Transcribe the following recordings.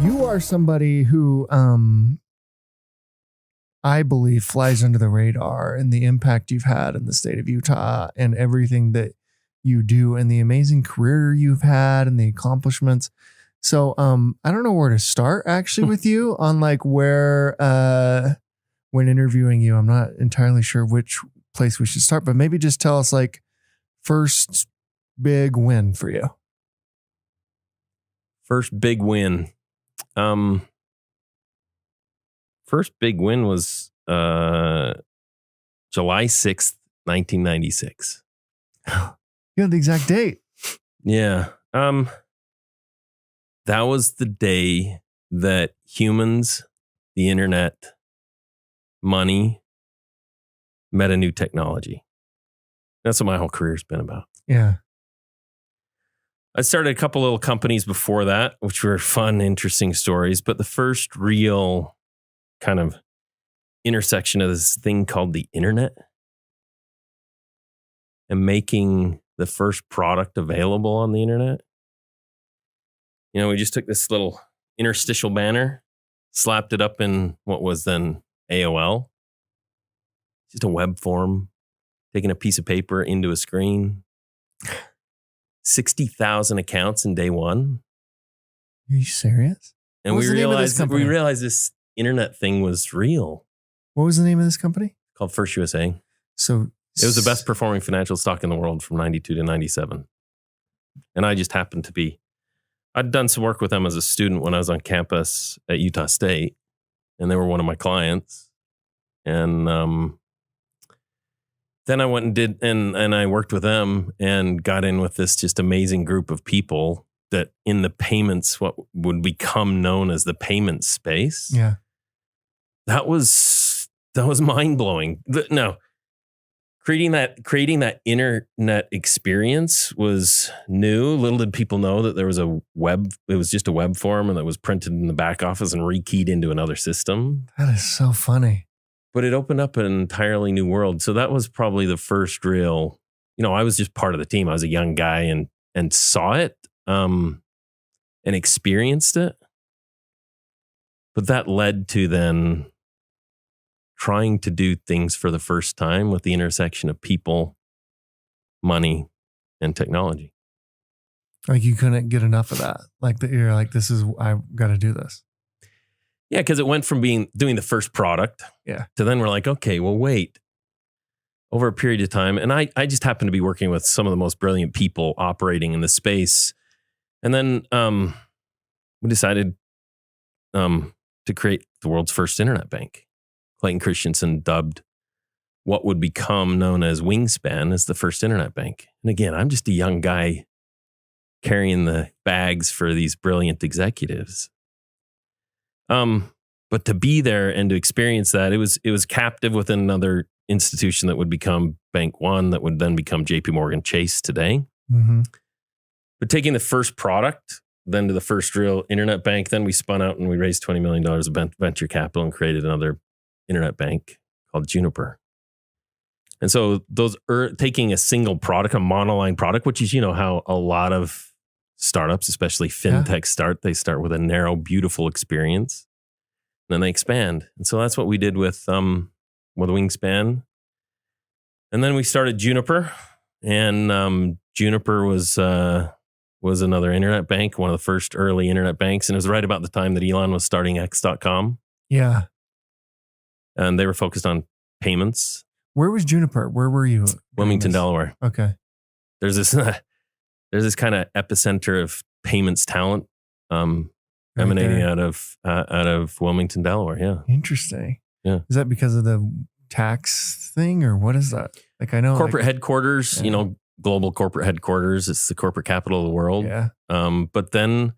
You are somebody who, I believe, flies under the radar, and the impact you've had in the state of Utah and everything that you do and the amazing career you've had and the accomplishments. So I don't know where to start actually with you on like where, when interviewing you, I'm not entirely sure which place we should start, but maybe just tell us like first big win for you. First big win. First big win was July 6th, 1996. You have the exact date. Yeah. That was the day that humans, the internet, money met a new technology. That's what my whole career's been about. Yeah. I started a couple little companies before that, which were fun, interesting stories. But the first real kind of intersection of this thing called the internet and making the first product available on the internet. You know, we just took this little interstitial banner, slapped it up in what was then AOL. Just a web form, taking a piece of paper into a screen. 60,000 accounts in day one. Are you serious? And we realized this internet thing was real. What was the name of this company? Called First USA. So it was the best performing financial stock in the world from 92 to 97. And I just happened to be, I'd done some work with them as a student when I was on campus at Utah State, and they were one of my clients. And then I went and did, and I worked with them and got in with this just amazing group of people that in the payments, what would become known as the payment space. Yeah. That was mind blowing. No, creating that internet experience was new. Little did people know that there was it was just a web form and that was printed in the back office and rekeyed into another system. That is so funny. But it opened up an entirely new world. So that was probably the first real, I was just part of the team. I was a young guy and saw it and experienced it. But that led to then trying to do things for the first time with the intersection of people, money, and technology. Like you couldn't get enough of that. Like you're like, I've got to do this. Yeah, because it went from doing the first product to then we're like, okay, well, wait. Over a period of time, and I just happened to be working with some of the most brilliant people operating in the space. And then we decided to create the world's first internet bank. Clayton Christensen dubbed what would become known as Wingspan as the first internet bank. And again, I'm just a young guy carrying the bags for these brilliant executives. But to be there and to experience that, it was captive within another institution that would become Bank One, that would then become JP Morgan Chase today. Mm-hmm. But taking the first product, then to the first real internet bank, then we spun out and we raised $20 million of venture capital and created another internet bank called Juniper. And so those taking a single product, a monoline product, which is, how a lot of startups, especially fintech they start with a narrow, beautiful experience. And then they expand. And so that's what we did with Wingspan. And then we started Juniper. And Juniper was another internet bank, one of the first early internet banks. And it was right about the time that Elon was starting X.com. Yeah. And they were focused on payments. Where was Juniper? Where were you? Wilmington, Delaware. Okay. There's this kind of epicenter of payments talent emanating out of Wilmington, Delaware. Yeah. Interesting. Yeah. Is that because of the tax thing or what is that? Like I know corporate headquarters, global corporate headquarters. It's the corporate capital of the world. Yeah. But then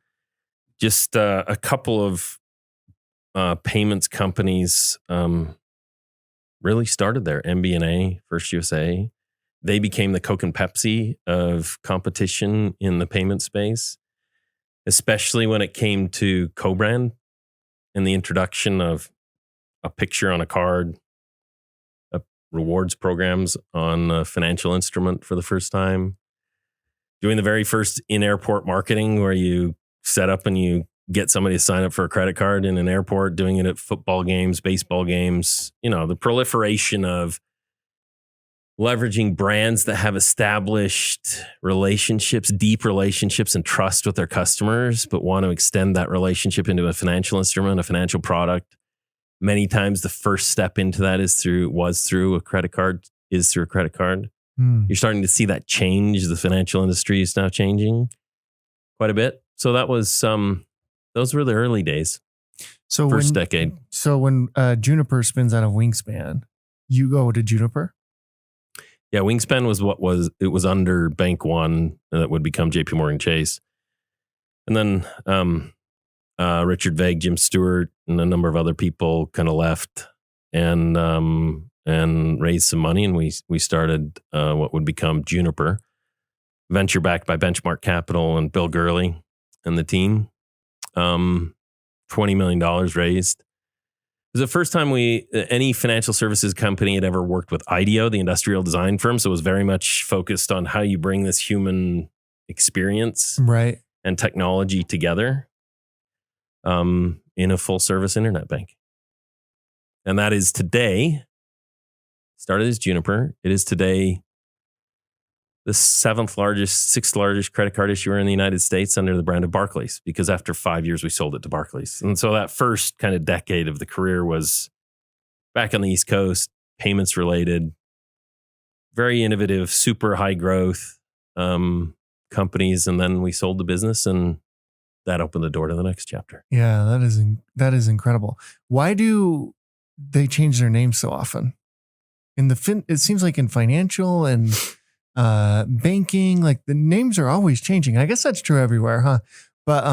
just a couple of payments companies really started there. MBNA, First USA. They became the Coke and Pepsi of competition in the payment space, especially when it came to co-brand and the introduction of a picture on a card, rewards programs on a financial instrument for the first time. doing the very first in-airport marketing where you set up and you get somebody to sign up for a credit card in an airport, doing it at football games, baseball games, the proliferation of leveraging brands that have established relationships, deep relationships and trust with their customers, but want to extend that relationship into a financial instrument, a financial product. Many times the first step into that is through a credit card. You're starting to see that change. The financial industry is now changing quite a bit. So that was those were the early days. So first decade. So when Juniper spins out of Wingspan, you go to Juniper? Yeah, Wingspan was under Bank One that would become JP Morgan Chase. And then Richard Vague, Jim Stewart, and a number of other people kind of left and raised some money, and we started what would become Juniper, venture backed by Benchmark Capital and Bill Gurley and the team. $20 million raised. It was the first time any financial services company had ever worked with IDEO, the industrial design firm. So it was very much focused on how you bring this human experience and technology together in a full service internet bank. And that is today, started as Juniper. It is today the sixth largest credit card issuer in the United States under the brand of Barclays, because after 5 years, we sold it to Barclays. And so that first kind of decade of the career was back on the East Coast, payments related, very innovative, super high growth companies. And then we sold the business, and that opened the door to the next chapter. Yeah, that is incredible. Why do they change their names so often? It seems like in financial and banking, like the names are always changing. I guess that's true everywhere, huh? But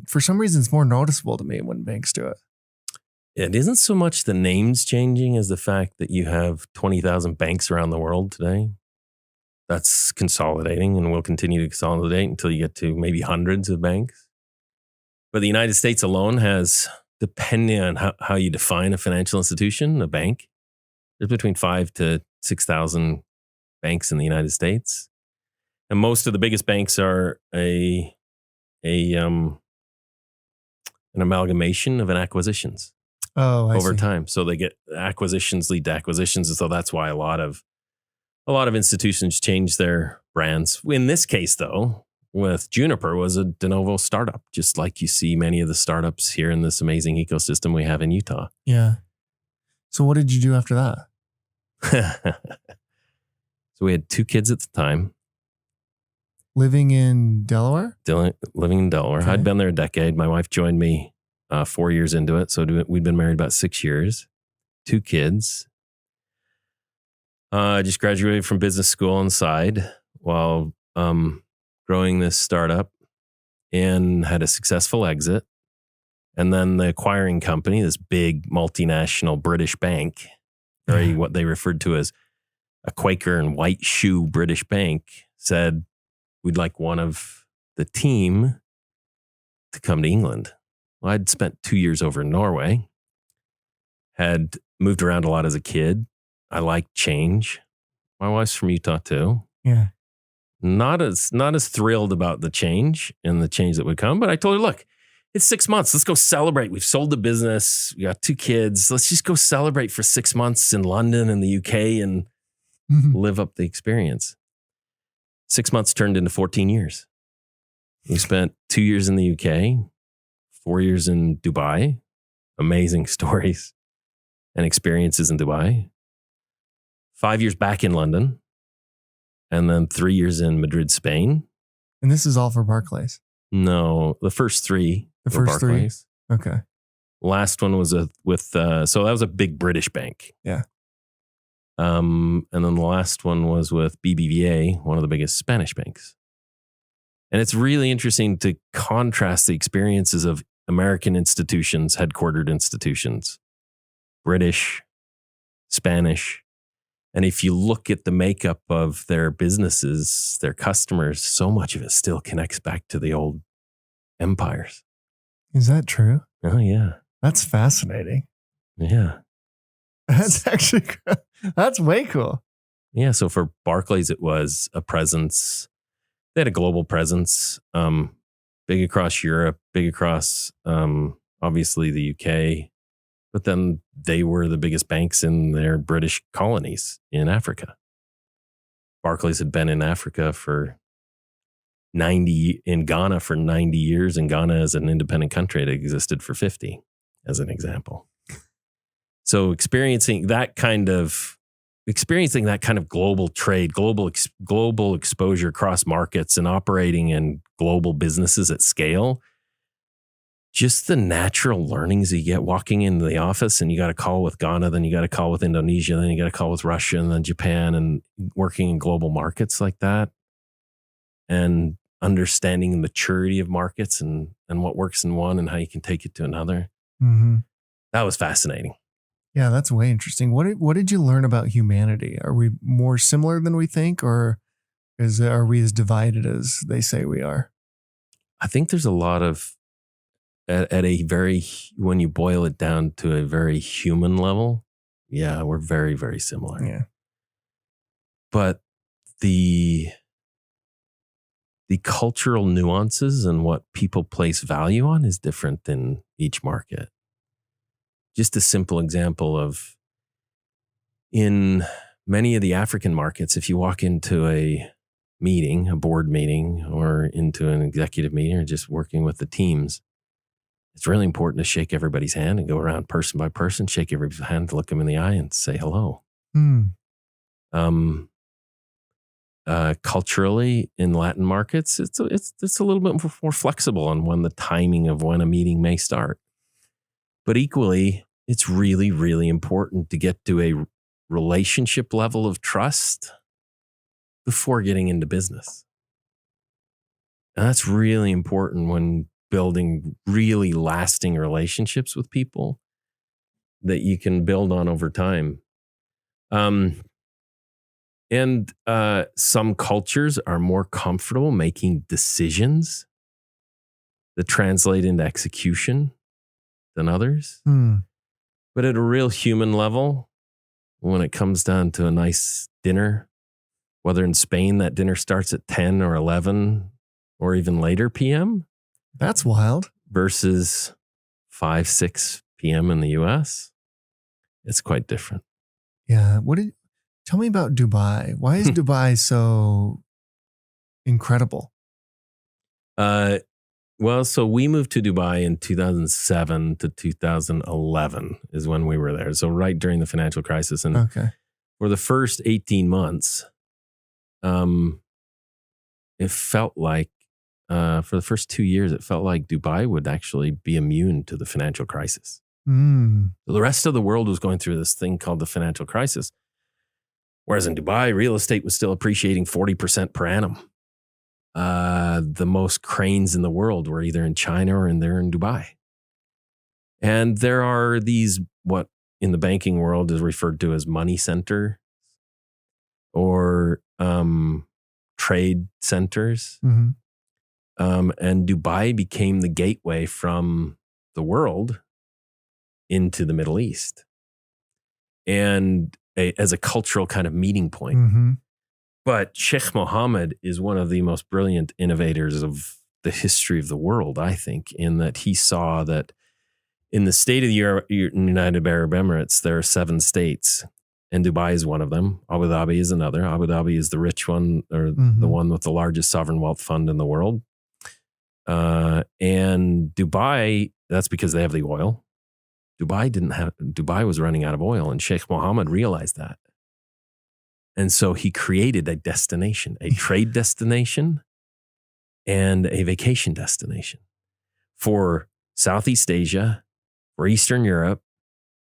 for some reason, it's more noticeable to me when banks do it. It isn't so much the names changing as the fact that you have 20,000 banks around the world today. That's consolidating and will continue to consolidate until you get to maybe hundreds of banks. But the United States alone has, depending on how you define a financial institution, a bank, there's between 5,000 to 6,000 banks in the United States. And most of the biggest banks are an amalgamation of acquisitions over time. So they get acquisitions lead to acquisitions. And so that's why a lot of institutions change their brands. In this case, though, with Juniper was a de novo startup, just like you see many of the startups here in this amazing ecosystem we have in Utah. Yeah. So what did you do after that? So we had 2 kids at the time. Living in Delaware? Living in Delaware. Okay. I'd been there a decade. My wife joined me 4 years into it. So we'd been married about 6 years. 2 kids. I just graduated from business school on the side while growing this startup, and had a successful exit. And then the acquiring company, this big multinational British bank, what they referred to as a Quaker and white shoe British bank, said, we'd like one of the team to come to England. Well, I'd spent 2 years over in Norway, had moved around a lot as a kid. I liked change. My wife's from Utah too. Yeah. Not as thrilled about the change and the change that would come, but I told her, look, it's 6 months. Let's go celebrate. We've sold the business. We got 2 kids. Let's just go celebrate for 6 months in London and the UK and live up the experience. 6 months turned into 14 years. We spent 2 years in the UK, 4 years in Dubai. Amazing stories and experiences in Dubai. 5 years back in London. And then 3 years in Madrid, Spain. And this is all for Barclays? No, the first 3 were Barclays. 3? Okay. Last one was so that was a big British bank. Yeah. And then the last one was with BBVA, one of the biggest Spanish banks. And it's really interesting to contrast the experiences of American institutions, headquartered institutions, British, Spanish. And if you look at the makeup of their businesses, their customers, so much of it still connects back to the old empires. Is that true? Oh, yeah. That's fascinating. Yeah. That's way cool. Yeah. So for Barclays, it was a presence They had a global presence, big across Europe, big across obviously the UK, but then they were the biggest banks in their British colonies in Africa. Barclays had been in Africa in Ghana for 90 years, and Ghana as an independent country had existed for 50, as an example. So experiencing that kind of global trade, global exposure across markets and operating in global businesses at scale, just the natural learnings you get walking into the office, and you got a call with Ghana, then you got a call with Indonesia, then you got a call with Russia, and then Japan, and working in global markets like that, and understanding the maturity of markets and what works in one and how you can take it to another. Mm-hmm. That was fascinating. Yeah, that's way interesting. What did you learn about humanity? Are we more similar than we think, or are we as divided as they say we are? I think there's a lot of, at a very, when you boil it down to a very human level, yeah, we're very, very similar. Yeah. But the cultural nuances and what people place value on is different in each market. Just a simple example of, in many of the African markets, if you walk into a meeting, a board meeting, or into an executive meeting, or just working with the teams, it's really important to shake everybody's hand and go around person by person, shake everybody's hand, look them in the eye and say hello. Culturally, in Latin markets, it's a little bit more flexible on when the timing of when a meeting may start. But equally, it's really, really important to get to a relationship level of trust before getting into business. And that's really important when building really lasting relationships with people that you can build on over time. And some cultures are more comfortable making decisions that translate into execution than others. But at a real human level, when it comes down to a nice dinner, whether in Spain that dinner starts at 10 or 11 or even later PM. That's wild. Versus 5, 6 PM in the US, it's quite different. Yeah. Tell me about Dubai. Why is Dubai so incredible? Well, so we moved to Dubai in 2007 to 2011 is when we were there. So right during the financial crisis. And for the first 18 months, it felt like, for the first 2 years, it felt like Dubai would actually be immune to the financial crisis. So the rest of the world was going through this thing called the financial crisis. Whereas in Dubai, real estate was still appreciating 40% per annum. The most cranes in the world were either in China or they're in Dubai. And there are these, what in the banking world is referred to as money center or trade centers. And Dubai became the gateway from the world into the Middle East. And as a cultural kind of meeting point. But Sheikh Mohammed is one of the most brilliant innovators of the history of the world, I think, in that he saw that in the state of the United Arab Emirates, there are 7 states, and Dubai is one of them. Abu Dhabi is another. Abu Dhabi is the rich one, or the one with the largest sovereign wealth fund in the world. And Dubai, that's because they have the oil. Dubai was running out of oil, and Sheikh Mohammed realized that. And so he created a destination, a trade destination and a vacation destination for Southeast Asia, for Eastern Europe,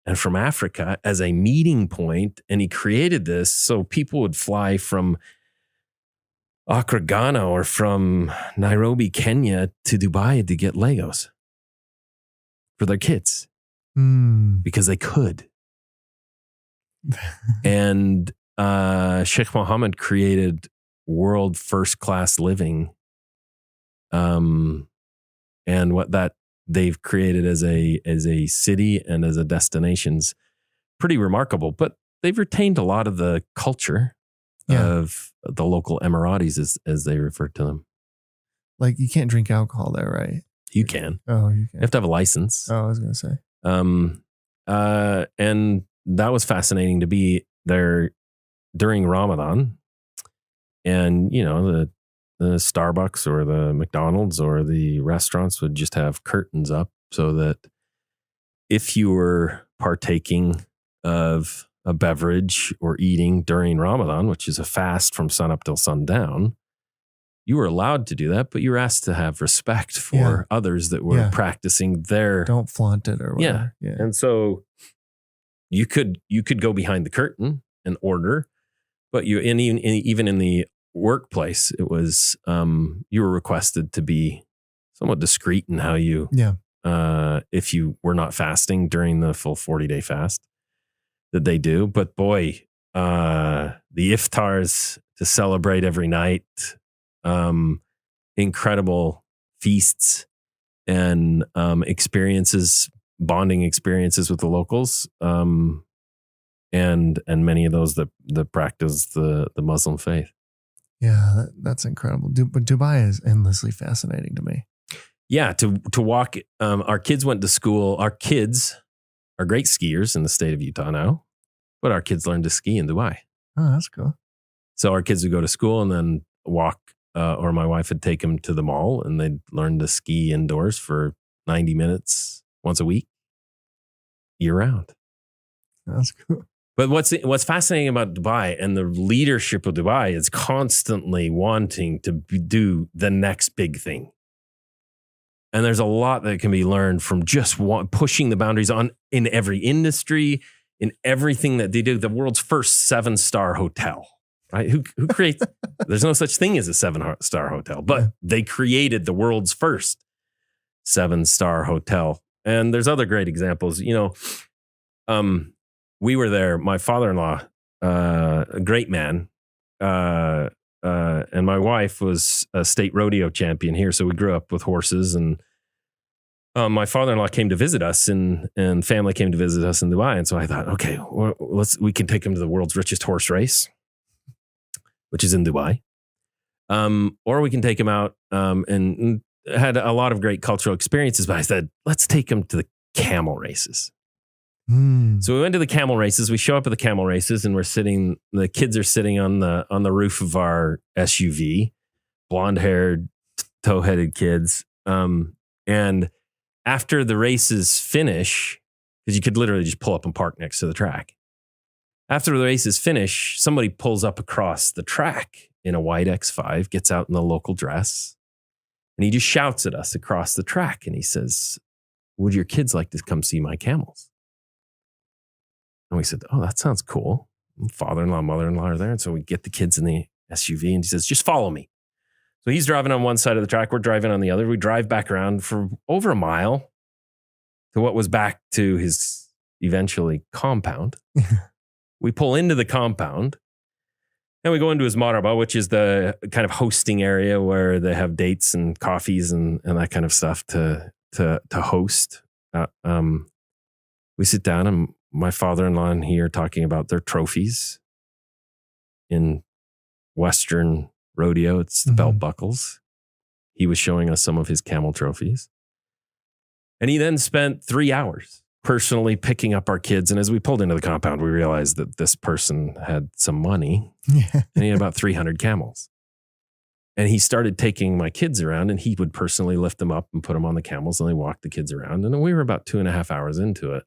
and from Africa as a meeting point. And he created this so people would fly from Accra, Ghana, or from Nairobi, Kenya to Dubai to get Legos for their kids. Because they could. And Sheikh Mohammed created world first class living. And what that they've created as a city and as a destination's pretty remarkable. But they've retained a lot of the culture of the local Emiratis, as they refer to them. Like you can't drink alcohol there, right? You can. Oh, you You can. have to have a license. Oh, I was going to say. And that was fascinating to be there during Ramadan. And, the Starbucks or the McDonald's or the restaurants would just have curtains up so that if you were partaking of a beverage or eating during Ramadan, which is a fast from sun up till sundown, you were allowed to do that, but you were asked to have respect for others that were practicing their... Don't flaunt it or whatever. Yeah. And so you could go behind the curtain and order, but even in the workplace, it was you were requested to be somewhat discreet in how you if you were not fasting during the full 40-day fast that they do. But boy, the iftars to celebrate every night, incredible feasts and bonding experiences with the locals, and many of those that practice the Muslim faith. Yeah, that's incredible. But Dubai is endlessly fascinating to me. Yeah, to walk. Our kids went to school. Our kids are great skiers in the state of Utah now, but our kids learned to ski in Dubai. Oh, that's cool. So our kids would go to school and then walk, or my wife would take them to the mall and they'd learn to ski indoors for 90 minutes once a week, year round. That's cool. But what's fascinating about Dubai and the leadership of Dubai is constantly wanting to do the next big thing. And there's a lot that can be learned from just pushing the boundaries in every industry, in everything that they do. The world's first 7-star hotel, right? Who creates? There's no such thing as a 7-star hotel, but they created the world's first 7-star hotel. And there's other great examples. We were there. My father-in-law, a great man, and my wife was a state rodeo champion here. So we grew up with horses, and my father-in-law came to visit us, and family came to visit us in Dubai. And so I thought, okay, we can take him to the world's richest horse race, which is in Dubai. Or we can take him out, and had a lot of great cultural experiences. But I said, let's take him to the camel races. So we went to the camel races. We show up at the camel races, and the kids are sitting on the roof of our SUV, blonde-haired, tow-headed kids. And after the races finish, because you could literally just pull up and park next to the track. After the races finish, somebody pulls up across the track in a white X5, gets out in the local dress, and he just shouts at us across the track. And he says, "Would your kids like to come see my camels?" And we said, "Oh, that sounds cool." Father-in-law, mother-in-law are there. And so we get the kids in the SUV, and he says, "Just follow me." So he's driving on one side of the track. We're driving on the other. We drive back around for over a mile to what was back to his eventually compound. We pull into the compound, and we go into his maraba, which is the kind of hosting area where they have dates and coffees and that kind of stuff to host. We sit down, and my father-in-law and he are talking about their trophies in Western rodeo. It's the belt buckles. He was showing us some of his camel trophies. And he then spent 3 hours personally picking up our kids. And as we pulled into the compound, we realized that this person had some money and he had about 300 camels. And he started taking my kids around, and he would personally lift them up and put them on the camels, and they walked the kids around. And we were about 2.5 hours into it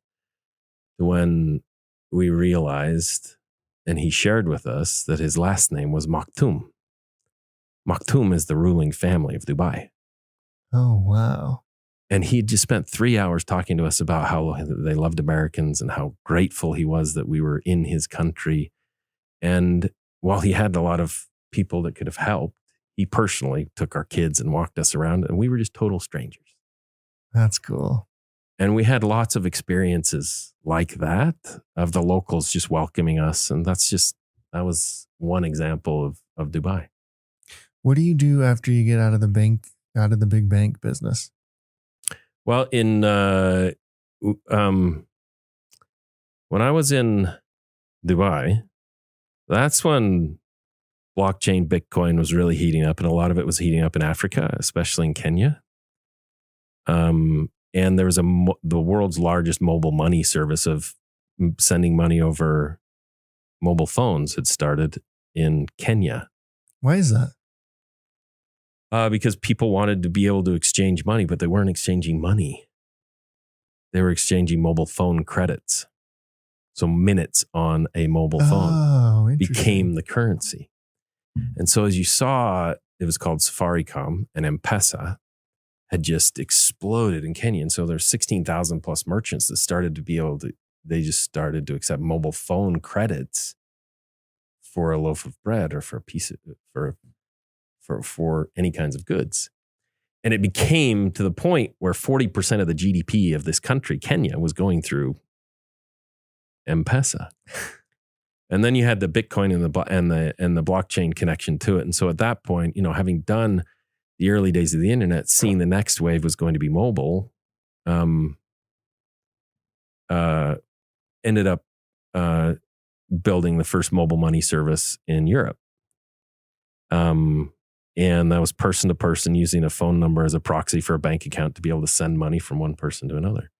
when we realized, and he shared with us, that his last name was Maktoum. Maktoum is the ruling family of Dubai. Oh, wow. And he just spent 3 hours talking to us about how they loved Americans and how grateful he was that we were in his country. And while he had a lot of people that could have helped, he personally took our kids and walked us around, and we were just total strangers. That's cool. And we had lots of experiences like that of the locals just welcoming us. And that was one example of Dubai. What do you do after you get out of the big bank business? Well, when I was in Dubai, that's when blockchain, Bitcoin was really heating up, and a lot of it was heating up in Africa, especially in Kenya. And there was the world's largest mobile money service of sending money over mobile phones had started in Kenya. Why is that? Because people wanted to be able to exchange money, but they weren't exchanging money. They were exchanging mobile phone credits. So minutes on a mobile phone became the currency. And so as you saw, it was called Safaricom, and M-Pesa had just exploded in Kenya. And so there's 16,000 plus merchants that started to be able to, they just started to accept mobile phone credits for a loaf of bread or for a piece of, for any kinds of goods. And it became to the point where 40% of the GDP of this country, Kenya, was going through M-Pesa. And then you had the Bitcoin and the blockchain connection to it. And so at that point, having done the early days of the internet, seeing the next wave was going to be mobile, ended up building the first mobile money service in Europe. And that was person to person, using a phone number as a proxy for a bank account to be able to send money from one person to another.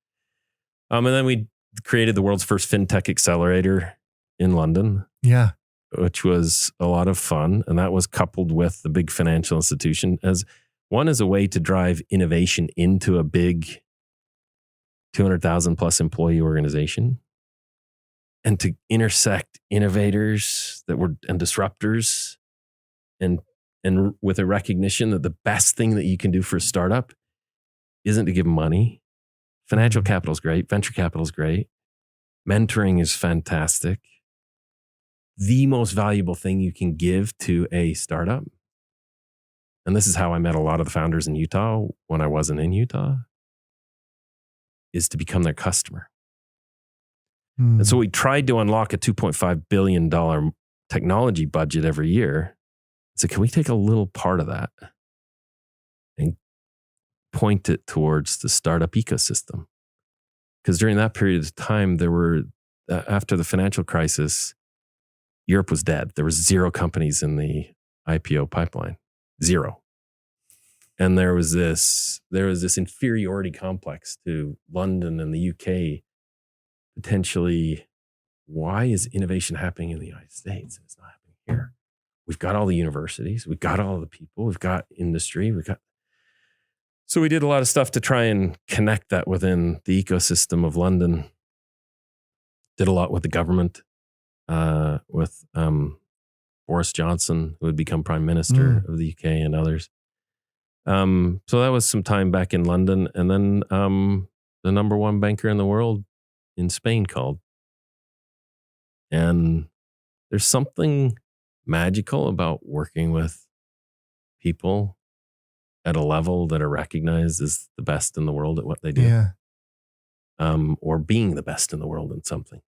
And then we created the world's first Fintech accelerator in London. Yeah. Which was a lot of fun. And that was coupled with the big financial institution as a way to drive innovation into a big 200,000 plus employee organization, and to intersect innovators and disruptors and with a recognition that the best thing that you can do for a startup isn't to give money. Financial capital is great. Venture capital is great. Mentoring is fantastic. The most valuable thing you can give to a startup, and this is how I met a lot of the founders in Utah when I wasn't in Utah, is to become their customer. And so we tried to unlock a $2.5 billion technology budget every year. So can we take a little part of that and point it towards the startup ecosystem? Because during that period of time, after the financial crisis, Europe was dead. There were 0 companies in the IPO pipeline. 0. And there was this inferiority complex to London and the UK. Potentially, why is innovation happening in the United States and it's not happening here? We've got all the universities, we've got all the people, we've got industry, So we did a lot of stuff to try and connect that within the ecosystem of London. Did a lot with the government, with Boris Johnson, who had become Prime Minister of the UK, and others. So that was some time back in London. And then the number one banker in the world in Spain called. And there's something magical about working with people at a level that are recognized as the best in the world at what they do. Yeah. Or being the best in the world in something.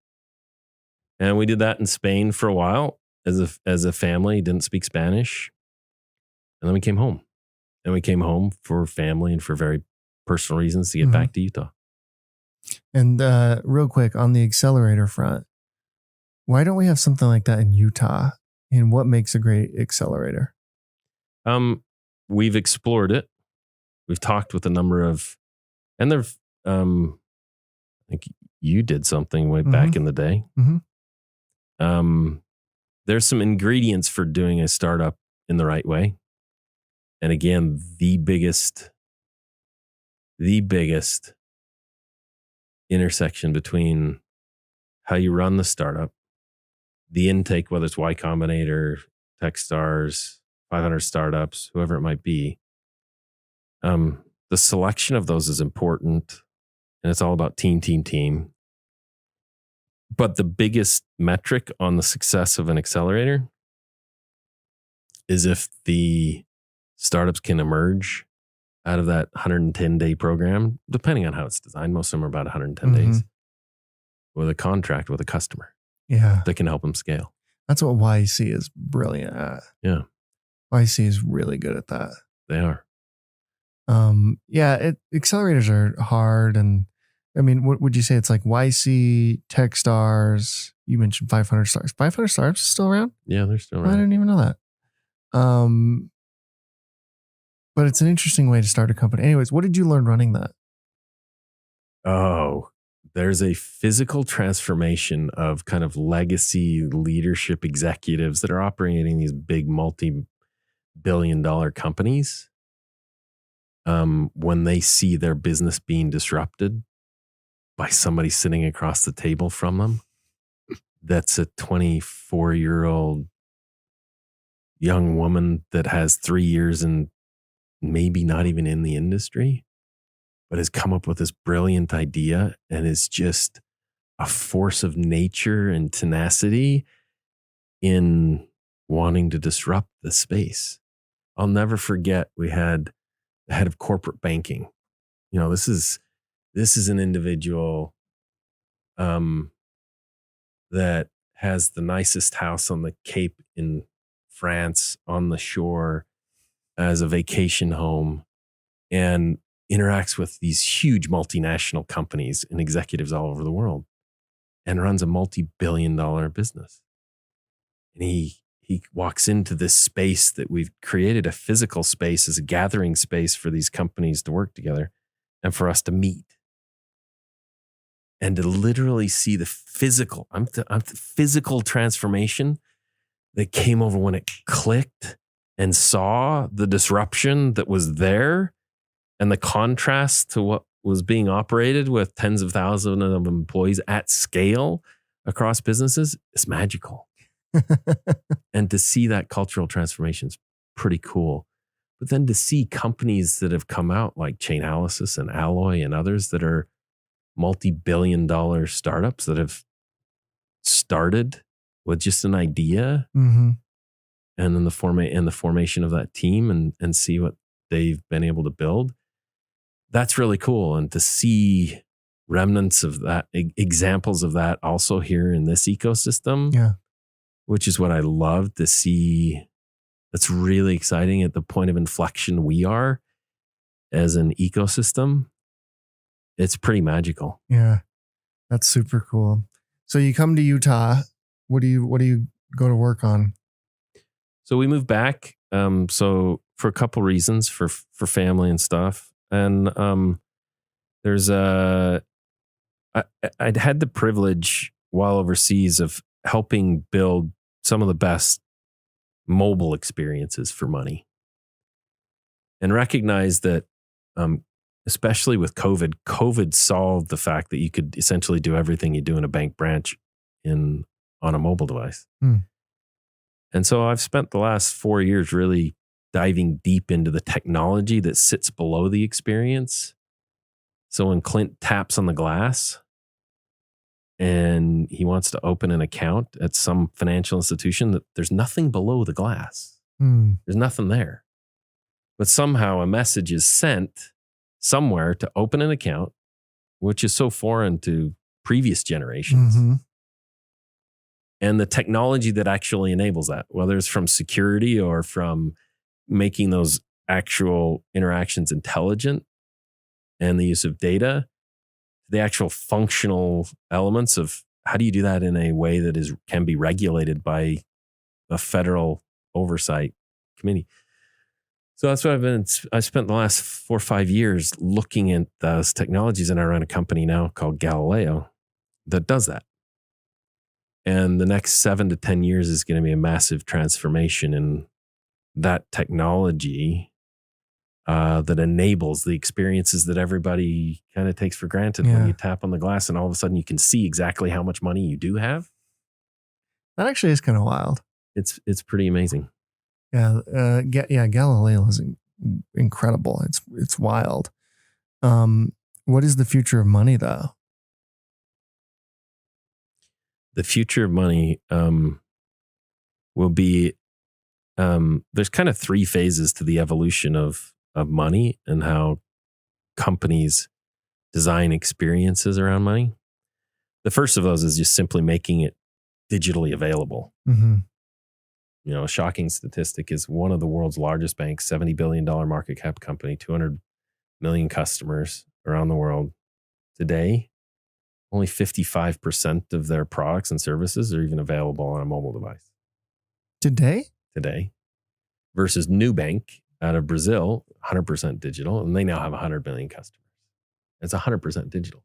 And we did that in Spain for a while as a family, didn't speak Spanish. And then we came home. And we came home for family and for very personal reasons to get back to Utah. And real quick, on the accelerator front, why don't we have something like that in Utah? And what makes a great accelerator? We've explored it. We've talked with a number of, and there've, I think you did something way back in the day. There's some ingredients for doing a startup in the right way. And again, the biggest intersection between how you run the startup, the intake, whether it's Y Combinator, Techstars, 500 startups, whoever it might be. The selection of those is important, and it's all about team. But the biggest metric on the success of an accelerator is if the startups can emerge out of that 110-day program, depending on how it's designed. Most of them are about 110 days, with a contract with a customer. Yeah. That can help them scale. That's what YC is brilliant at. Yeah. YC is really good at that. They are. Accelerators are hard. And I mean, what would you say? It's like YC, Techstars. You mentioned 500 stars. 500 stars is still around? Yeah, they're still around. I didn't even know that. But it's an interesting way to start a company. Anyways, what did you learn running that? Oh, there's a physical transformation of kind of legacy leadership executives that are operating these big multi-billion-dollar companies. When they see their business being disrupted by somebody sitting across the table from them, that's a 24-year-old young woman that has 3 years and maybe not even in the industry, but has come up with this brilliant idea and is just a force of nature and tenacity in wanting to disrupt the space. I'll never forget, we had the head of corporate banking. You know, this is an individual that has the nicest house on the Cape in France on the shore as a vacation home and interacts with these huge multinational companies and executives all over the world and runs a multi-billion-dollar business. And he walks into this space that we've created, a physical space as a gathering space for these companies to work together and for us to meet. And to literally see the physical, physical transformation that came over when it clicked and saw the disruption that was there and the contrast to what was being operated with tens of thousands of employees at scale across businesses is magical. And to see that cultural transformation is pretty cool. But then to see companies that have come out like Chainalysis and Alloy and others that are multi-billion-dollar startups that have started with just an idea, and then the formation of that team and see what they've been able to build. That's really cool. And to see remnants of that, examples of that also here in this ecosystem, which is what I love to see. That's really exciting at the point of inflection we are as an ecosystem. It's pretty magical. Yeah, that's super cool. So you come to Utah. What do you go to work on? So we moved back. So for a couple reasons, for family and stuff, and there's I'd had the privilege while overseas of helping build some of the best mobile experiences for money, and recognize that. Especially with COVID solved the fact that you could essentially do everything you do in a bank branch on a mobile device. And so I've spent the last 4 years really diving deep into the technology that sits below the experience. So when Clint taps on the glass and he wants to open an account at some financial institution, that there's nothing below the glass. There's nothing there. But somehow a message is sent somewhere to open an account, which is so foreign to previous generations. And the technology that actually enables that, whether it's from security or from making those actual interactions intelligent and the use of data, the actual functional elements of how do you do that in a way that can be regulated by a federal oversight committee. So that's what I spent the last 4 or 5 years looking at those technologies, and I run a company now called Galileo that does that. And the next 7 to 10 years is going to be a massive transformation in that technology that enables the experiences that everybody kind of takes for granted when you tap on the glass and all of a sudden you can see exactly how much money you do have. That actually is kind of wild. It's pretty amazing. Galileo is incredible. It's wild. What is the future of money, though? The future of money will be there's kind of 3 phases to the evolution of money and how companies design experiences around money. The first of those is just simply making it digitally available. You know, a shocking statistic is one of the world's largest banks, $70 billion market cap company, 200 million customers around the world. Today, only 55% of their products and services are even available on a mobile device. Today? Today. versus Nubank out of Brazil, 100% digital, and they now have 100 million customers. It's 100% digital.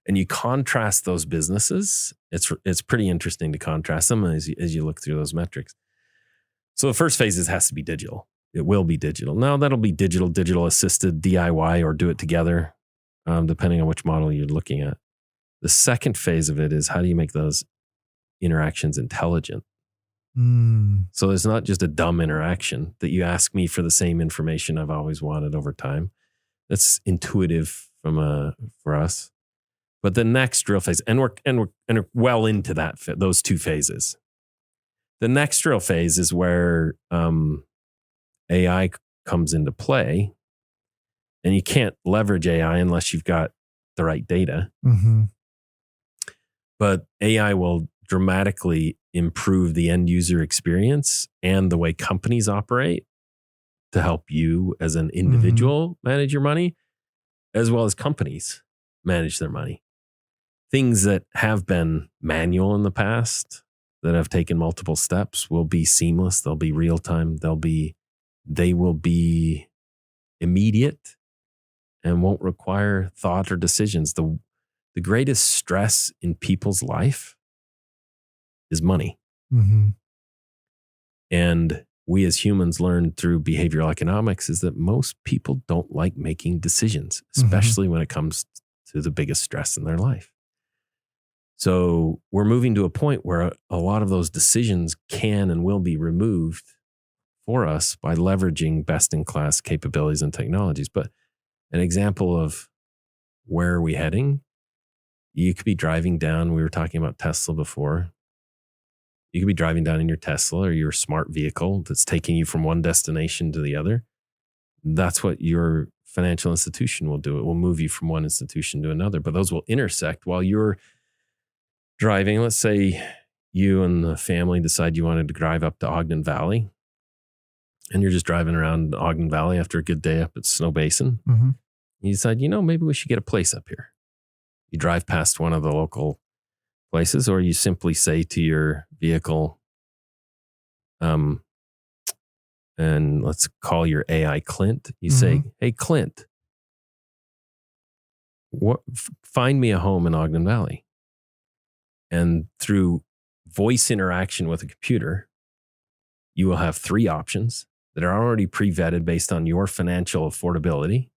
And you contrast those businesses, it's pretty interesting to contrast them as you look through those metrics. So the first phase has to be digital. It will be digital. Now that'll be digital assisted, DIY, or do it together, depending on which model you're looking at. The second phase of it is how do you make those interactions intelligent? So it's not just a dumb interaction that you ask me for the same information I've always wanted over time. That's intuitive for us. But the next real phase, and we're well into those two phases. The next real phase is where AI comes into play, and you can't leverage AI unless you've got the right data. Mm-hmm. But AI will dramatically improve the end user experience and the way companies operate to help you as an individual manage your money, as well as companies manage their money. Things that have been manual in the past, that have taken multiple steps, will be seamless. They'll be real time. They will be immediate and won't require thought or decisions. The greatest stress in people's life is money. Mm-hmm. And we as humans learn through behavioral economics is that most people don't like making decisions, especially when it comes to the biggest stress in their life. So we're moving to a point where a lot of those decisions can and will be removed for us by leveraging best-in-class capabilities and technologies. But an example of where are we heading? You could be driving down, we were talking about Tesla before. You could be driving down in your Tesla or your smart vehicle that's taking you from one destination to the other. That's what your financial institution will do. It will move you from one institution to another, but those will intersect while you're driving. Let's say you and the family decide you wanted to drive up to Ogden Valley, and you're just driving around Ogden Valley after a good day up at Snow Basin. Mm-hmm. You decide, maybe we should get a place up here. You drive past one of the local places, or you simply say to your vehicle, and let's call your AI Clint. You say, hey, Clint, find me a home in Ogden Valley. And through voice interaction with a computer, you will have 3 options that are already pre-vetted based on your financial affordability,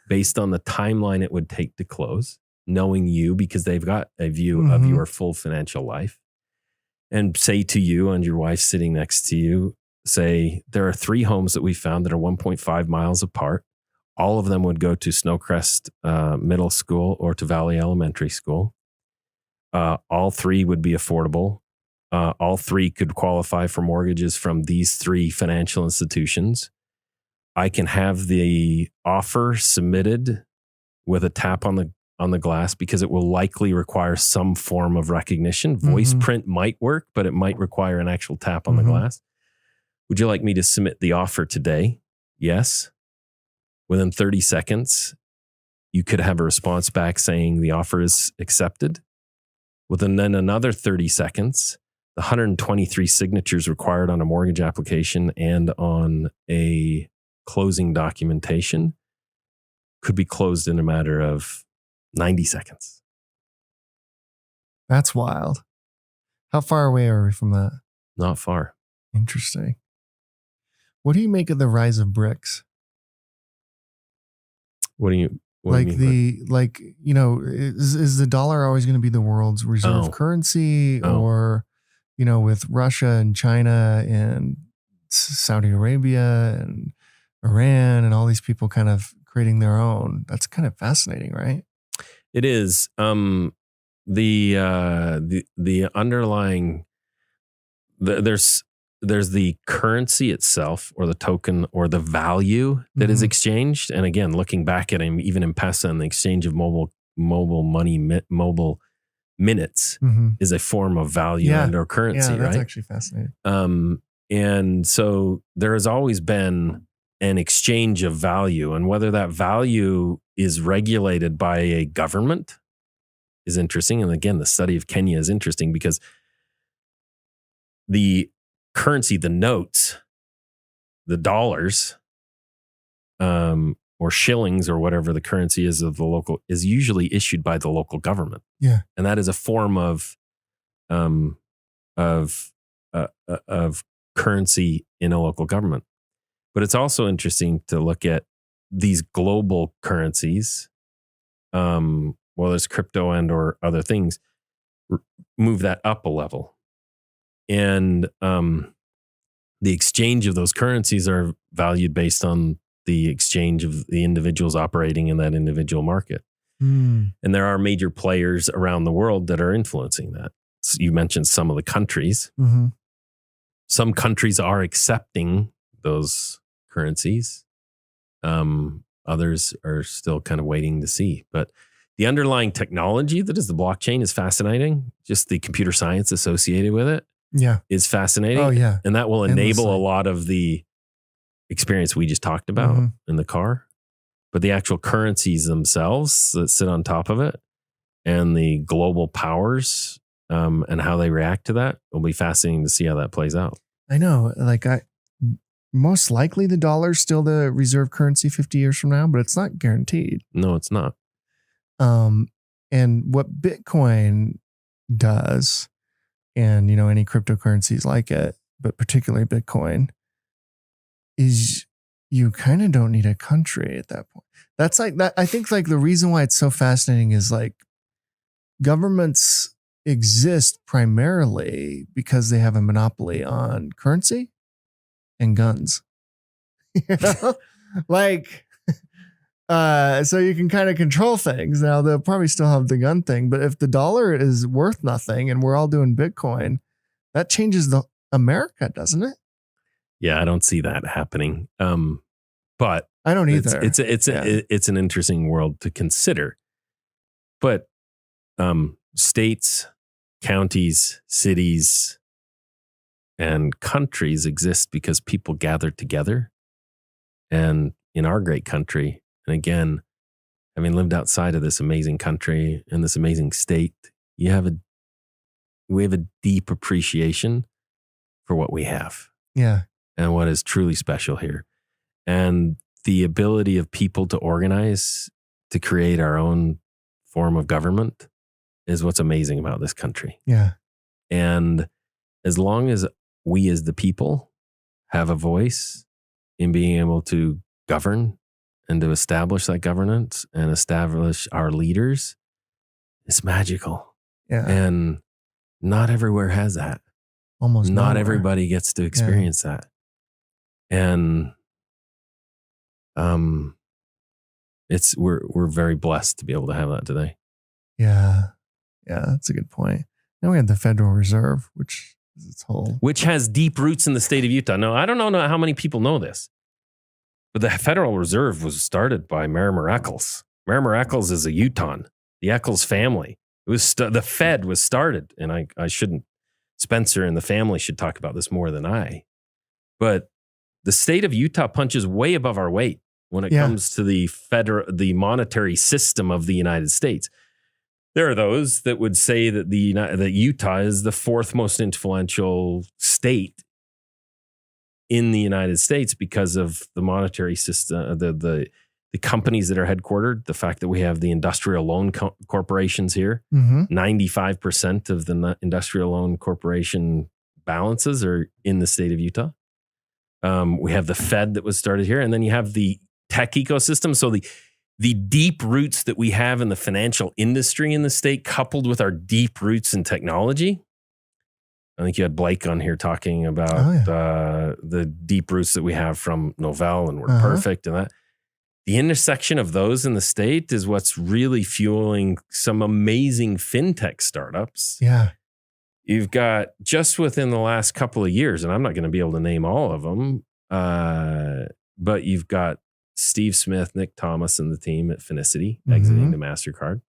based on the timeline it would take to close, knowing you because they've got a view of your full financial life, and say to you and your wife sitting next to you, say, there are 3 homes that we found that are 1.5 miles apart. All of them would go to Snowcrest Middle School or to Valley Elementary School. All 3 would be affordable. All 3 could qualify for mortgages from these 3 financial institutions. I can have the offer submitted with a tap on the glass because it will likely require some form of recognition. Voice print might work, but it might require an actual tap on the glass. Would you like me to submit the offer today? Yes. Within 30 seconds, you could have a response back saying the offer is accepted. Within then another 30 seconds, the 123 signatures required on a mortgage application and on a closing documentation could be closed in a matter of 90 seconds. That's wild. How far away are we from that? Not far. Interesting. What do you make of the rise of BRICS? What do you like mean is the dollar always going to be the world's reserve currency? Or, with Russia and China and Saudi Arabia and Iran and all these people kind of creating their own, that's kind of fascinating, right? It is. The underlying, there's the currency itself, or the token, or the value that is exchanged. And again, looking back at him, even in Pesa, and the exchange of mobile money, mobile minutes is a form of value and/or currency. Yeah, that's right? actually fascinating. And so there has always been an exchange of value, and whether that value is regulated by a government is interesting. And again, the study of Kenya is interesting because the currency, the notes, the dollars, or shillings or whatever the currency is of the local is usually issued by the local government. Yeah. And that is a form of currency in a local government. But it's also interesting to look at these global currencies, whether it's crypto and or other things, move that up a level. And the exchange of those currencies are valued based on the exchange of the individuals operating in that individual market. And there are major players around the world that are influencing that. So you mentioned some of the countries. Mm-hmm. Some countries are accepting those currencies. Others are still kind of waiting to see. But the underlying technology that is the blockchain is fascinating. Just the computer science associated with it is fascinating. Oh, yeah. And that will enable Endlessly. a lot of the experience we just talked about in the car. But the actual currencies themselves that sit on top of it and the global powers and how they react to that will be fascinating to see how that plays out. I know. Like, most likely the dollar's still the reserve currency 50 years from now, but it's not guaranteed. No, it's not. And what Bitcoin does, and, you know, any cryptocurrencies like it, but particularly Bitcoin, is you kind of don't need a country at that point. That's like that. I think like the reason why it's so fascinating is like governments exist primarily because they have a monopoly on currency and guns. You know? Like, so you can kind of control things. Now they'll probably still have the gun thing, but if the dollar is worth nothing and we're all doing Bitcoin, that changes the America, doesn't it? Yeah, I don't see that happening. But I don't either. It's an interesting world to consider. But states, counties, cities, and countries exist because people gather together. And in our great country, and again, having lived outside of this amazing country and this amazing state, we have a deep appreciation for what we have. Yeah. And what is truly special here. And the ability of people to organize to create our own form of government is what's amazing about this country. Yeah. And as long as we as the people have a voice in being able to govern and to establish that governance and establish our leaders, it's magical. Yeah. And not everywhere has that. Almost not nowhere. everybody gets to experience that. And we're very blessed to be able to have that today. Yeah. Yeah, that's a good point. Then we have the Federal Reserve, which is its whole... Which has deep roots in the state of Utah. No, I don't know how many people know this, but the Federal Reserve was started by Merimer Eccles. Merimer Eccles is a Utahn, the Eccles family. It was the Fed was started, and I shouldn't, Spencer and the family should talk about this more than I, but the state of Utah punches way above our weight when it comes to the monetary system of the United States. There are those that would say that that Utah is the fourth most influential state in the United States because of the monetary system, the companies that are headquartered, the fact that we have the industrial loan corporations here. 95% of the industrial loan corporation balances are in the state of Utah. We have the Fed that was started here, and then you have the tech ecosystem. So the deep roots that we have in the financial industry in the state, coupled with our deep roots in technology. I think you had Blake on here talking about the deep roots that we have from Novell and We're Perfect and that. The intersection of those in the state is what's really fueling some amazing fintech startups. Yeah. You've got just within the last couple of years, and I'm not going to be able to name all of them, but you've got Steve Smith, Nick Thomas, and the team at Finicity exiting to MasterCard.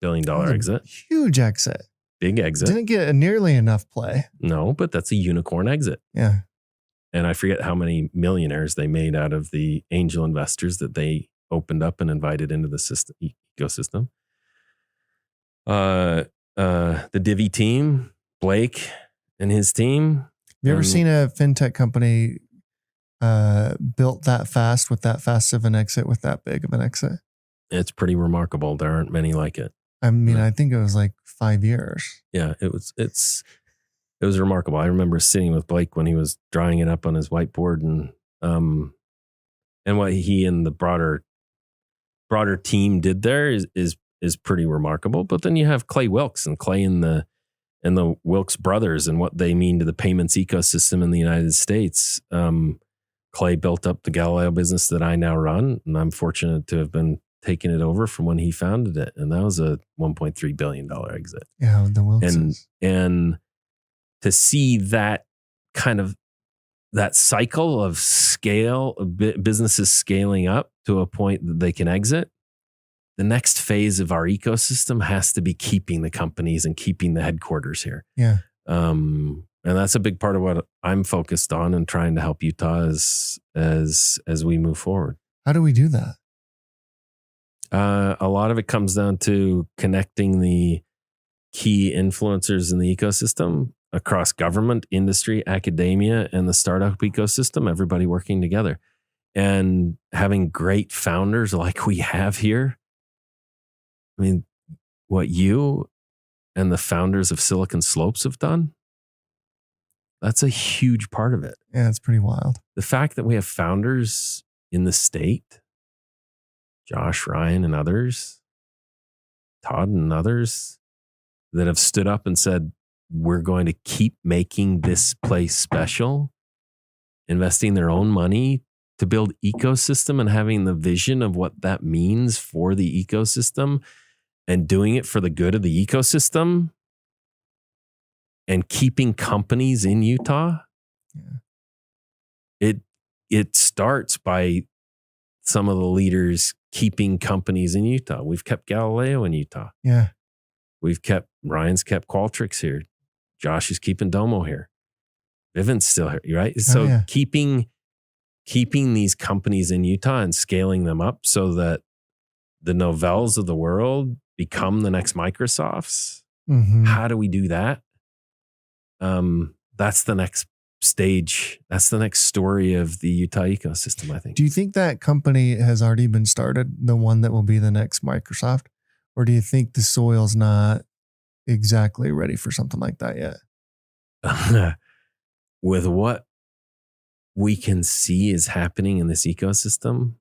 $1 billion exit. Huge exit. Big exit. Didn't get nearly enough play. No, but that's a unicorn exit. Yeah. And I forget how many millionaires they made out of the angel investors that they opened up and invited into the ecosystem. The Divvy team, Blake and his team. Have you ever seen a fintech company built that fast with that fast of an exit with that big of an exit? It's pretty remarkable. There aren't many like it. I mean, Yeah. I think it was like 5 years. Yeah, it was remarkable. I remember sitting with Blake when he was drawing it up on his whiteboard, and what he and the broader team did there is pretty remarkable. But then you have Clay Wilkes and Clay and the Wilkes brothers and what they mean to the payments ecosystem in the United States. Clay built up the Galileo business that I now run, and I'm fortunate to have been taking it over from when he founded it, and that was a $1.3 billion exit. Yeah, the Wilkes. And to see that kind of that cycle of scale, businesses scaling up to a point that they can exit, the next phase of our ecosystem has to be keeping the companies and keeping the headquarters here. Yeah. And that's a big part of what I'm focused on and trying to help Utah as we move forward. How do we do that? A lot of it comes down to connecting the key influencers in the ecosystem across government, industry, academia, and the startup ecosystem, everybody working together and having great founders like we have here. I mean, what you and the founders of Silicon Slopes have done, that's a huge part of it. Yeah, it's pretty wild. The fact that we have founders in the state, Josh, Ryan, and others, Todd and others, that have stood up and said, we're going to keep making this place special, investing their own money to build ecosystem and having the vision of what that means for the ecosystem and doing it for the good of the ecosystem and keeping companies in Utah. Yeah. It starts by some of the leaders keeping companies in Utah. We've kept Galileo in Utah. Yeah. Ryan's kept Qualtrics here. Josh is keeping Domo here. Vivin's still here, right? So keeping these companies in Utah and scaling them up so that the Novels of the world become the next Microsofts. Mm-hmm. How do we do that? That's the next stage. That's the next story of the Utah ecosystem, I think. Do you think that company has already been started, the one that will be the next Microsoft? Or do you think the soil's not exactly ready for something like that yet? With what we can see is happening in this ecosystem,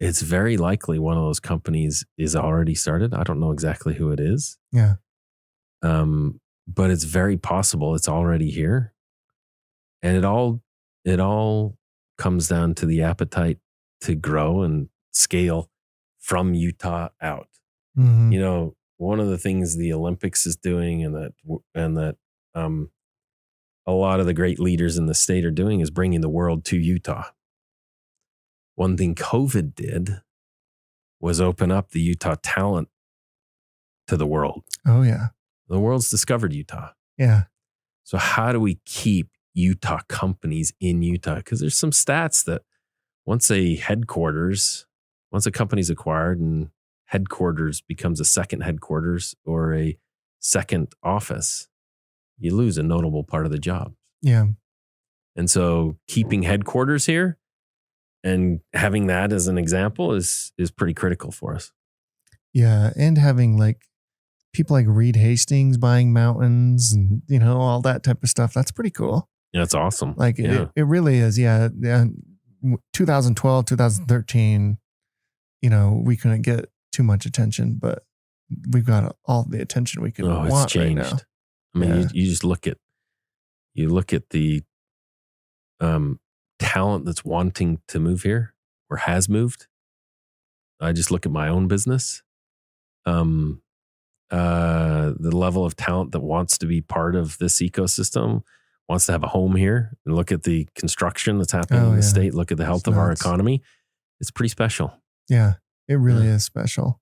it's very likely one of those companies is already started. I don't know exactly who it is. Yeah. But it's very possible it's already here. And it all comes down to the appetite to grow and scale from Utah out. Mm-hmm. You know, one of the things the Olympics is doing and that a lot of the great leaders in the state are doing is bringing the world to Utah. One thing COVID did was open up the Utah talent to the world. Oh, yeah. The world's discovered Utah. Yeah. So how do we keep Utah companies in Utah? Because there's some stats that once a company's acquired and headquarters becomes a second headquarters or a second office, you lose a notable part of the job. Yeah. And so keeping headquarters here and having that as an example is pretty critical for us. Yeah. And having like people like Reed Hastings buying mountains and, you know, all that type of stuff. That's pretty cool. Yeah, it's awesome. Like it really is. Yeah. 2012, 2013, you know, we couldn't get too much attention, but we've got all the attention we can want it's changed. Right now. I mean, you just look at the talent that's wanting to move here or has moved. I just look at my own business. The level of talent that wants to be part of this ecosystem, wants to have a home here, and look at the construction that's happening in the state, look at the health of our economy. It's pretty special. Yeah, it really is special.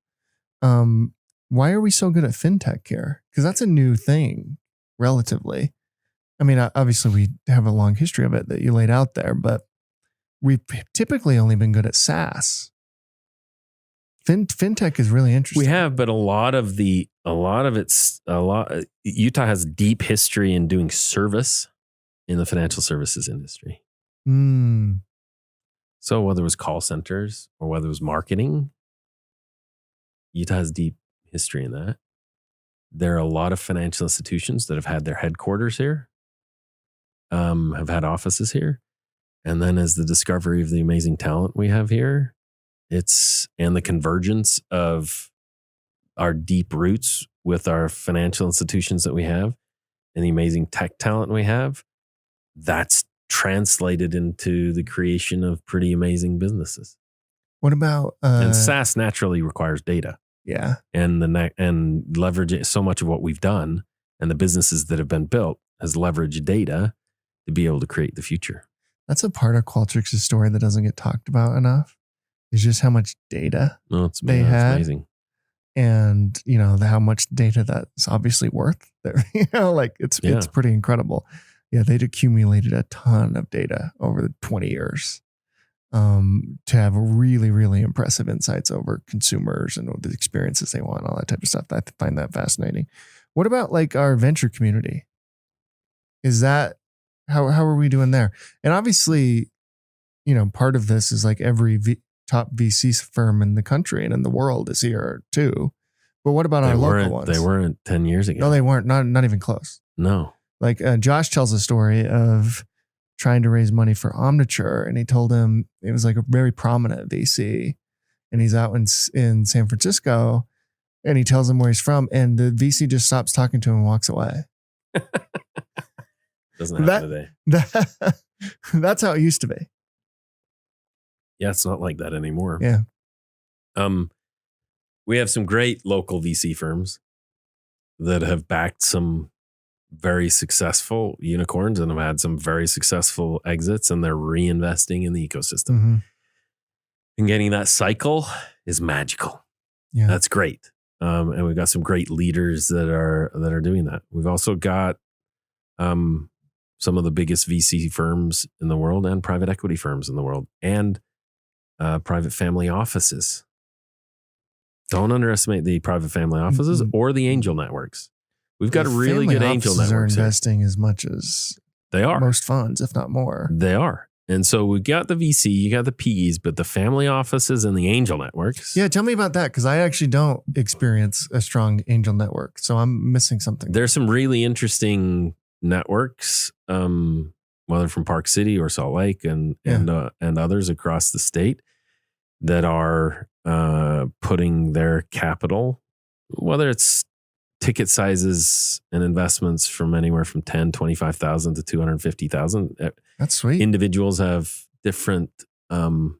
Why are we so good at fintech here? Because that's a new thing, relatively. I mean, obviously we have a long history of it that you laid out there, but we've typically only been good at SaaS. Fintech is really interesting. We have, but Utah has deep history in doing service in the financial services industry. So whether it was call centers or whether it was marketing, Utah has deep history in that. There are a lot of financial institutions that have had their headquarters here, have had offices here. And then as the discovery of the amazing talent we have here, and the convergence of our deep roots with our financial institutions that we have and the amazing tech talent we have, that's translated into the creation of pretty amazing businesses. What about and SaaS naturally requires data. Yeah. And leverage it. So much of what we've done and the businesses that have been built has leveraged data to be able to create the future. That's a part of Qualtrics' story that doesn't get talked about enough. Is just how much data they had. It's amazing. And how much data that's obviously worth. It's pretty incredible. Yeah, they'd accumulated a ton of data over the 20 years to have really, really impressive insights over consumers and the experiences they want, all that type of stuff. I find that fascinating. What about our venture community? Is that how are we doing there? And obviously, part of this is every top VC firm in the country and in the world is here too. But what about our local ones? They weren't 10 years ago. No, they weren't. Not even close. No. Josh tells a story of trying to raise money for Omniture, and he told him it was a very prominent VC, and he's out in San Francisco, and he tells him where he's from, and the VC just stops talking to him and walks away. Doesn't happen today. That's how it used to be. Yeah, it's not like that anymore. Yeah. We have some great local VC firms that have backed some very successful unicorns and have had some very successful exits, and they're reinvesting in the ecosystem. Mm-hmm. And getting that cycle is magical. Yeah. That's great. And we've got some great leaders that are doing that. We've also got some of the biggest VC firms in the world and private equity firms in the world and private family offices. Don't underestimate the private family offices or the angel networks. We've got a really good angel network. Are investing as much as they are. Most funds, if not more. They are. And so we've got the VC, you got the PEs, but the family offices and the angel networks. Yeah, tell me about that, because I actually don't experience a strong angel network. So I'm missing something. There's some really interesting networks, whether from Park City or Salt Lake and others across the state that are putting their capital, whether it's ticket sizes and investments from anywhere from 10, 25,000 to 250,000. That's sweet. Individuals have different tolerance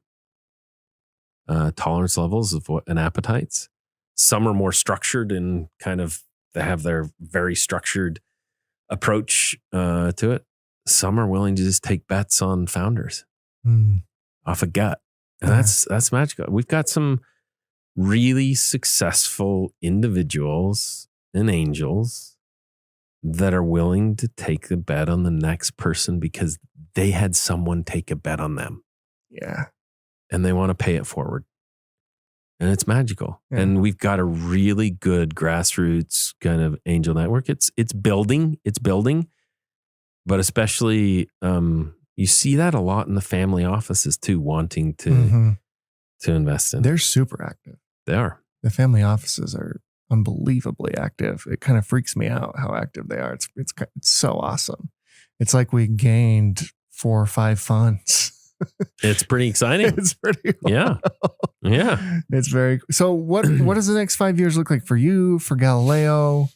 levels and appetites. Some are more structured and they have their very structured approach to it. Some are willing to just take bets on founders off a gut. And that's magical. We've got some really successful individuals and angels that are willing to take the bet on the next person because they had someone take a bet on them. Yeah. And they want to pay it forward. And it's magical. Yeah. And we've got a really good grassroots kind of angel network. It's building, but especially you see that a lot in the family offices too, wanting to invest in. They're super active. They are. The family offices are unbelievably active. It kind of freaks me out how active they are. It's so awesome. It's like we gained 4 or 5 funds. It's pretty exciting. It's pretty cool. Yeah. It's very. So what does the next 5 years look like for you, for Galileo?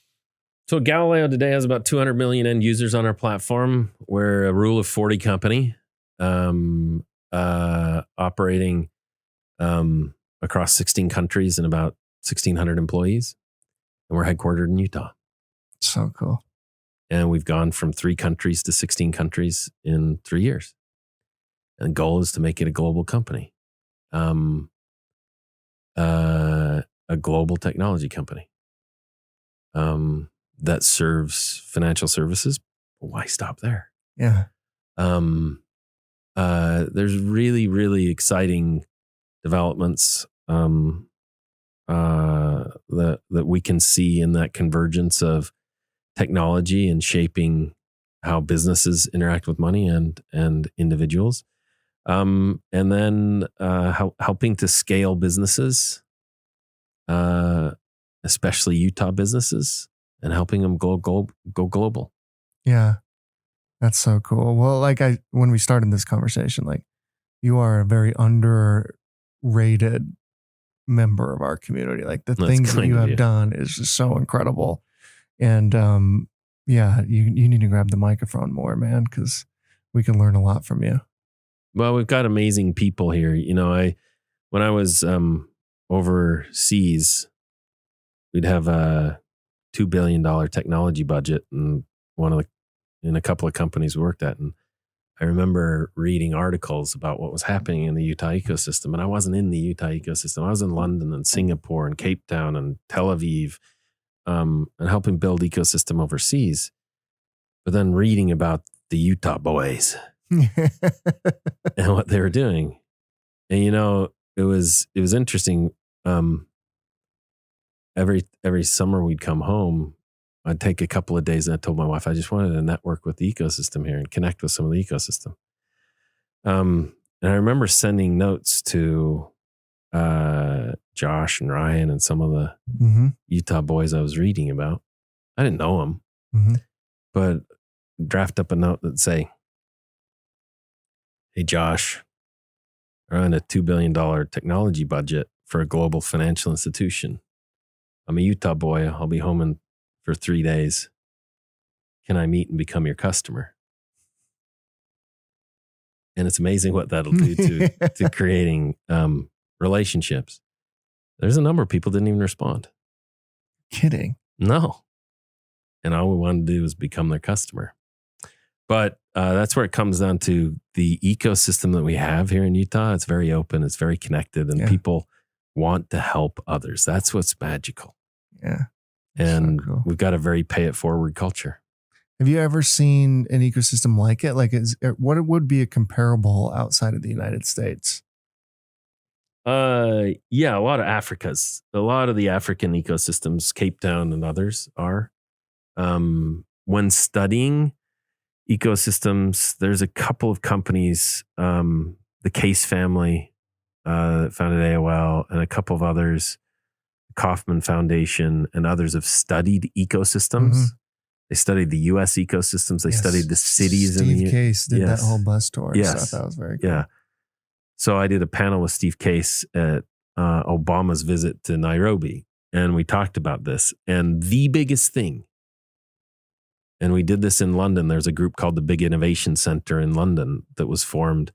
So Galileo today has about 200 million end users on our platform. We're a rule of 40 company, operating across 16 countries and about 1,600 employees. And we're headquartered in Utah. So cool. And we've gone from 3 countries to 16 countries in 3 years. And the goal is to make it a global company, a global technology company that serves financial services. Why stop there? Yeah. There's really, really exciting developments that we can see in that convergence of technology and shaping how businesses interact with money and individuals. And then helping to scale businesses, especially Utah businesses, and helping them go global. Yeah. That's so cool. Well, like when we started this conversation, like you are a very underrated member of our community. Like the things that you have done is just so incredible. And yeah, you need to grab the microphone more, man, because we can learn a lot from you. Well, we've got amazing people here. You know, when I was overseas, we'd have a $2 billion technology budget, and in a couple of companies we worked at. And I remember reading articles about what was happening in the Utah ecosystem. And I wasn't in the Utah ecosystem. I was in London and Singapore and Cape Town and Tel Aviv, and helping build ecosystem overseas. But then reading about the Utah boys and what they were doing. And, you know, it was interesting. Every summer we'd come home, I'd take a couple of days, and I told my wife, I just wanted to network with the ecosystem here and connect with some of the ecosystem. And I remember sending notes to Josh and Ryan and some of the Utah boys I was reading about. I didn't know them, but draft up a note that say, hey, Josh, we're on a $2 billion technology budget for a global financial institution. I'm a Utah boy. I'll be home for 3 days. Can I meet and become your customer? And it's amazing what that'll do to creating relationships. There's a number of people didn't even respond. Kidding. No. And all we wanted to do was become their customer. But that's where it comes down to the ecosystem that we have here in Utah. It's very open. It's very connected. And people want to help others. That's what's magical. Yeah. And so cool. We've got a very pay it forward culture. Have you ever seen an ecosystem like it? Like, what would be a comparable outside of the United States? Yeah, a lot of a lot of the African ecosystems, Cape Town and others are. When studying ecosystems, there's a couple of companies, the Case family that founded AOL, and a couple of others, Kauffman Foundation and others have studied ecosystems. They studied the U.S. ecosystems. They studied the cities. Steve Case did that whole bus tour. Yes. So that was very cool. Yeah. So I did a panel with Steve Case at Obama's visit to Nairobi, and we talked about this. And the biggest thing, and we did this in London, there's a group called the Big Innovation Center in London that was formed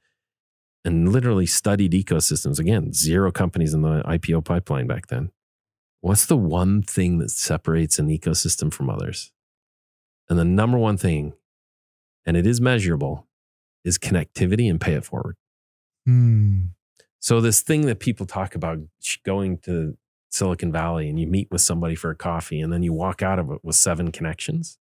and literally studied ecosystems. Again, 0 companies in the IPO pipeline back then. What's the one thing that separates an ecosystem from others? And the number one thing, and it is measurable, is connectivity and pay it forward. So this thing that people talk about, going to Silicon Valley and you meet with somebody for a coffee and then you walk out of it with 7 connections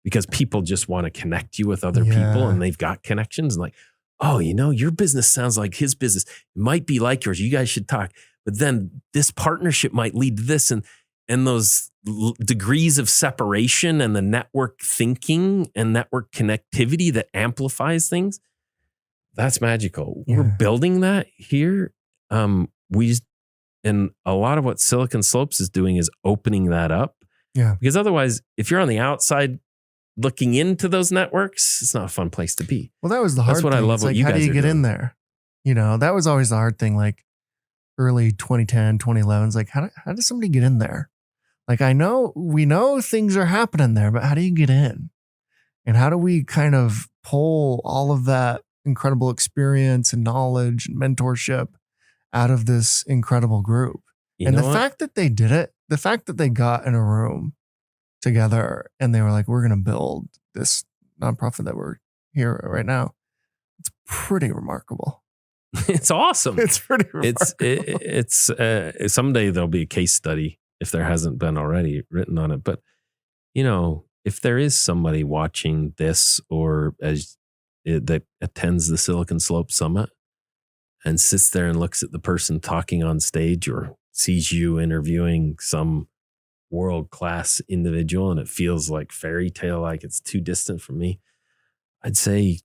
because people just want to connect you with other people and they've got connections. And like, oh, you know, your business sounds like his business. It might be like yours. You guys should talk. But then this partnership might lead to this, and those degrees of separation and the network thinking and network connectivity that amplifies things. That's magical. Yeah. We're building that here. And a lot of what Silicon Slopes is doing is opening that up. Yeah. Because otherwise, if you're on the outside looking into those networks, it's not a fun place to be. Well, that was the hard thing. That's what I love. What you guys are doing. How do you get in there? You know, that was always the hard thing. Like early 2010, 2011, it's like, how does somebody get in there? Like, we know things are happening there, but how do you get in? And how do we kind of pull all of that incredible experience and knowledge and mentorship out of this incredible group? And the fact that they did it, the fact that they got in a room together and they were like, we're going to build this nonprofit that we're here right now. It's pretty remarkable. It's awesome. It's pretty remarkable. It's someday there'll be a case study, if there hasn't been already, written on it. But, you know, if there is somebody watching this or that attends the Silicon Slope Summit and sits there and looks at the person talking on stage or sees you interviewing some world-class individual and it feels like fairy tale, like it's too distant from me, I'd say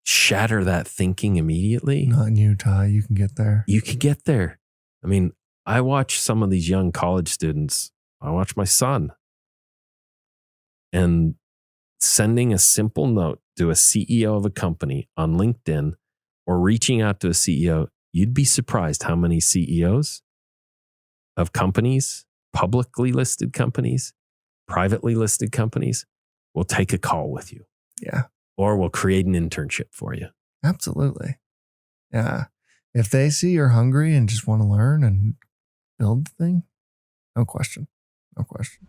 shatter that thinking immediately. Not in Utah. You can get there. You can get there. I mean, I watch some of these young college students. I watch my son. And sending a simple note to a CEO of a company on LinkedIn or reaching out to a CEO, you'd be surprised how many CEOs of companies, publicly listed companies, privately listed companies, will take a call with you. Yeah. Or will create an internship for you. Absolutely. Yeah. If they see you're hungry and just want to learn and build the thing, no question. No question.